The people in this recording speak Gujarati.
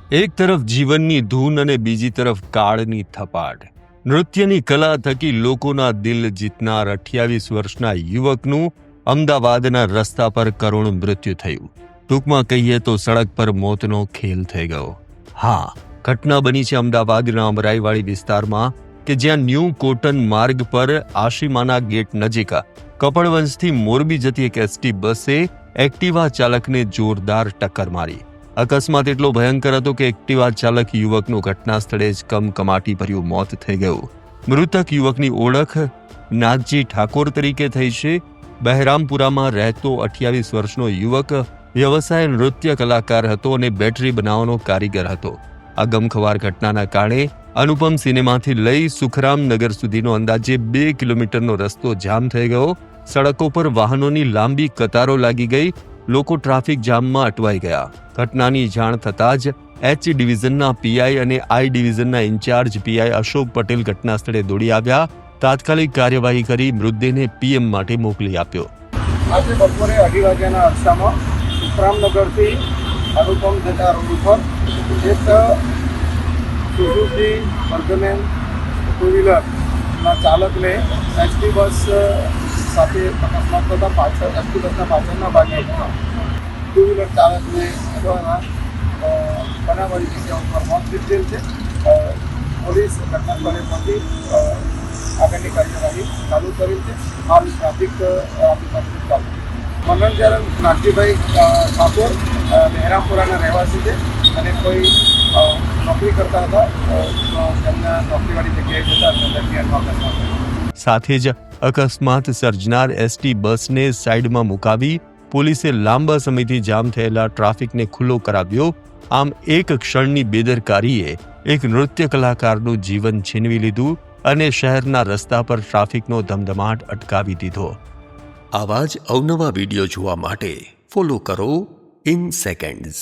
એક તરફ જીવનની ધૂન અને બીજી તરફ કાળની થપાટ. નૃત્યની કલા થકી લોકોના દિલ જીતનાર 28 વર્ષના યુવકનું અમદાવાદના રસ્તા પર કરુણ મૃત્યુ થયું. ટૂંકમાં કહીએ તો સડક પર મોતનો ખેલ થઈ ગયો. હા, ઘટના બની છે અમદાવાદના અમરાઈવાડી વિસ્તારમાં કે જ્યાં ન્યૂ કોટન માર્ગ પર આશીમાના ગેટ નજીક કપડવંશથી મોરબી જતી એક એસટી બસે એક્ટિવા ચાલકને જોરદાર ટક્કર મારી. અકસ્માત એટલો ભયંકર હતો કે એક્ટિવા ચાલક યુવકનું ઘટના સ્થળે જ કમકમાટી ભર્યું મોત થઈ ગયું. મૃતક યુવકની ઓળખ નાગજી ઠાકોર તરીકે થઈ છે. બહેરામપુરામાં રહેતો 28 વર્ષનો યુવક વ્યવસાય નૃત્ય કલાકાર હતો અને બેટરી બનાવવાનો કારીગર હતો. આ ગમખવાર ઘટનાના કારણે અનુપમ સિનેમાથી લઈ સુખરામનગર સુધીનો અંદાજે 2 કિલોમીટરનો રસ્તો જામ થઈ ગયો. સડકો પર વાહનોની લાંબી કતારો લાગી ગઈ. લોકો ટ્રાફિક જામમાં અટવાઈ ગયા. ઘટનાની જાણ થતાં જ એચ ડિવિઝનના પીઆઈ અને આઈ ડિવિઝનના ઇન્ચાર્જ પીઆઈ અશોક પટેલ ઘટના સ્થળે દોડી આવ્યા. તાત્કાલિક કાર્યવાહી કરી મૃતદેહને પીએમ માટે મોકલી આપ્યો. આજે બપોરે 2:30 વાગ્યાના અરસામાં સુખરામનગરથી અનુપમ જતા રોડ ઉપર એક સુઝુકી વર્ગમેન ટુ વ્હીલરના ચાલકને એસટી બસ સાથે અકસ્માત થતાં પાછળ એસટી બસના પાછળના ભાગે ટુ વ્હીલર ચાલકને બનાવવાની જગ્યા ઉપર મોત નીપજેલ છે. પોલીસ ઘટના સ્થળે પહોંચી આગળની કાર્યવાહી ચાલુ કરેલ છે. હાલ ટ્રાફિક ચાલુ. મનોરંજન નાગજીભાઈ ઠાકોર બહેરામપુરાના રહેવાસી છે અને કોઈ નોકરી કરતા હતા. તેમના નોકરીવાળી જગ્યાએ જતા દરમિયાન અકસ્માત થયો. સાથે જ અકસ્માત સર્જનાર એસટી બસને સાઈડમાં મુકાવી પોલીસે લાંબા સમયથી જામ થયેલા ટ્રાફિકને ખુલ્લો કરાવ્યો. આમ એક ક્ષણની બેદરકારીએ એક નૃત્ય કલાકારનું જીવન છીનવી લીધું અને શહેરના રસ્તા પર ટ્રાફિકનો ધમધમાટ અટકાવી દીધો. આવા જ અવનવા વિડીયો જોવા માટે ફોલો કરો ઇન સેકન્ડ્સ.